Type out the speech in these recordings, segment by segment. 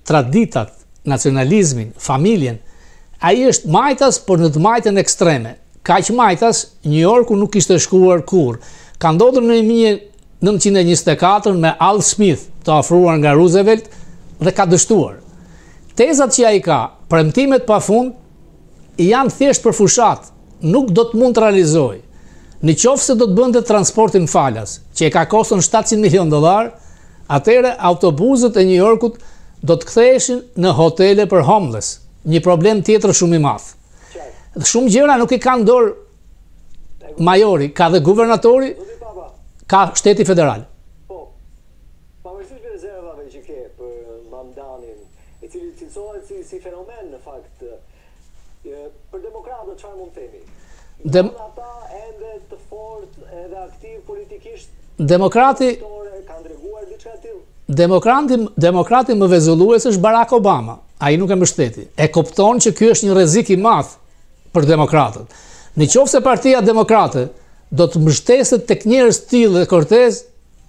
traditat, nacionalizmin, familjen, ai është majtas, por në të majtën ekstreme. Kaq majtas, New Yorku nuk ishte shkuar kur. Ka ndodhur në 1924 me Al Smith, të ofruar nga Roosevelt, dhe ka dështuar. Tezat që ai ka, premtimet pafund, janë thjesht për fushat, nuk do të mund të realizojë. Në qoftë se do të bënte transportin falas, që e ka koston $700 milion, atëherë autobusët e New Yorkut do të ktheheshin në hotele për homeless, një problem tjetër shumë i madh. Shumë gjëra nuk i kanë dorë majori, ka dhe guvernatori, ka shteti federal. Po, pavarësisht rezervave që ke për mandanin, i cili cilësohet si fenomen në fakt, për demokratët çfarë mund të themi? Ata ende të fortë edhe aktiv politikisht. Demokrati kanë treguar diçka të tillë. Demokrati më vezullues është Barack Obama. Ai nuk e mbështeti. E kupton që ky është një rrezik i madh për demokratët. Nëse Partia Demokrate do të mbështeset tek njerëz të tillë dhe Cortez,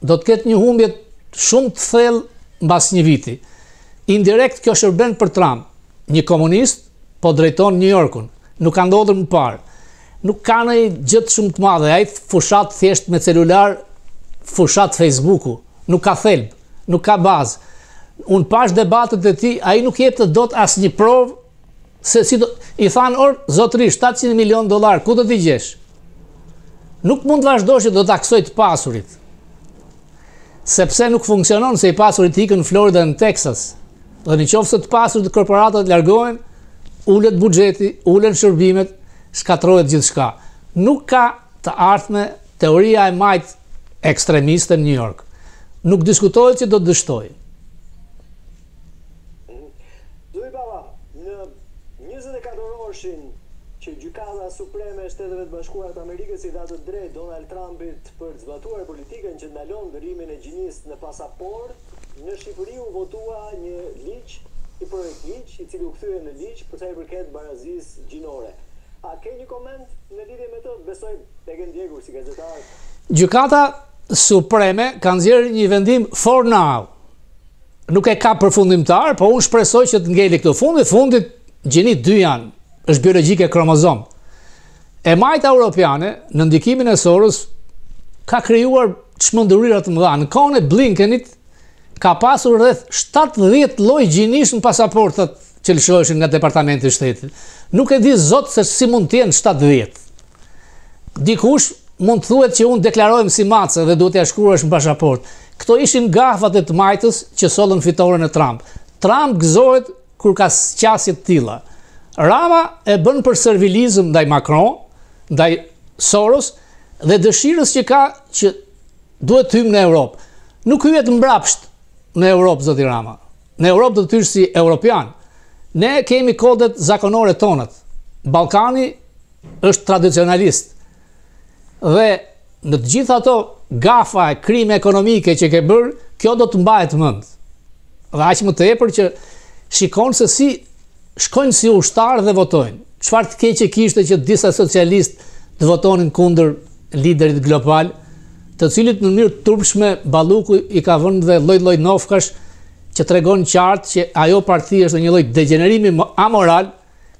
do të ketë një humbje shumë të thellë mbas një viti. Indirekt kjo shërben për Trump. Një komunist po drejton New Yorkun. Nuk ka ndodhur më parë. Nuk ka në gjë shumë të madhe. Ai fushat thjesht me celular, fushat Facebooku. Nuk ka thelb, nuk ka bazë. Unë pash debatet e tij, ai nuk jep të dot asnjë provë se si do i thanë zotërisht $700 milion, ku do t'i gjesh? Nuk mund të vazhdosh që do ta taksoj të pasurit. Sepse nuk funksionon se i pasurit ikën në Florida në Texas. Dhe nëse të pasurit korporatat largohen, ulet buxheti, ulen shërbimet, shkatrohet gjithçka. Nuk ka të ardhme teoria e majt ekstremiste në New York. Nuk diskutohet që do të dështojë. Zoti Baba, në 24 orëshin që Gjykata Supreme e Shteteve të Bashkuara të Amerikës i dha të drejtë Donald Trumpit për të zbatuar politikën që ndalon dhërimin e gjinisë në pasaport, në Shqipëri u votua një ligj, një projekt ligj, i cili u kthye në ligj për sa i përket barazisë gjinore. A ke një koment në lidhje me të? Besoj te ke ndjekur si gazetar. Gjykata Supreme ka nxjerrë një vendim for now. Nuk e ka përfundimtar, po unë shpresoj që të ngeli këtu. Fundit gjinit 2 janë, është biologjike kromozom. E majta europiane, në ndikimin e Soros, ka krijuar çmendurira të mëdha. Në kohën e Blinkenit ka pasur rreth 70 lloj gjinish në pasaportat që lëshoheshin nga Departamenti i Shtetit. Nuk e di zot se si mund të jenë 70. Dikush mund të thuhet që unë deklarohem si mace dhe duhet t'ia shkruash në pasaport. Këto ishin gafat e të majtës që sollën fitoren e Trump. Trump gëzohet kur ka qasje të tilla. Rama e bën për servilizëm ndaj Macron, ndaj Soros dhe dëshirës që ka që duhet të hyjmë në Europë. Nuk hyjet mbrapsht në Europë, zoti Rama. Në Europë do të hysh si europian. Ne kemi kodet zakonore tonët. Ballkani është tradicionalist. Dhe në të gjitha ato gafa e krime ekonomike që ke bërë, kjo do të mbahet mend. Dhe aq më tepër që shikon se si shkojnë si ushtarë dhe votojnë. Çfarë të keqe kishte që disa socialistë të votonin kundër liderit global, të cilit në mënyrë turpshme Balluku i ka vënë dhe lloj-lloj nofkash që tregon qartë që ajo parti është një lloj degenerimi amoral,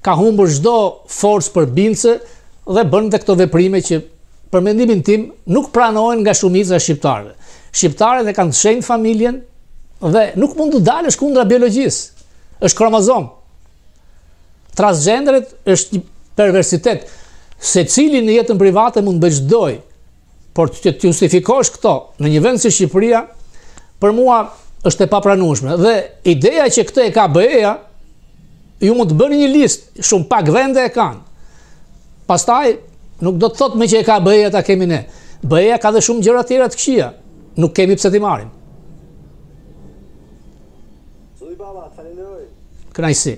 ka humbur çdo forcë përbindëse dhe bën dhe këto veprime që për mendimin tim nuk pranohen nga shumica e shqiptarëve. Shqiptarët e kanë të shenjtë familjen dhe nuk mund të dalësh kundra biologjisë. Është kromozom. Transgenderit është një perversitet. Secili në jetën private mund të bëjë çdoj, por të justifikosh këto në një vend si Shqipëria, për mua është e papranueshme. Dhe ideja që këtë e ka BE-ja, ju mund të bëni një listë, shumë pak vende e kanë. Pastaj nuk do të thotë me që e ka BE-ja ta kemi ne. BE-ja ka dhe shumë gjëra tjera të këqija. Nuk kemi pse t'i marrim. Zoti Baba, falenderoj. Kënaqësi.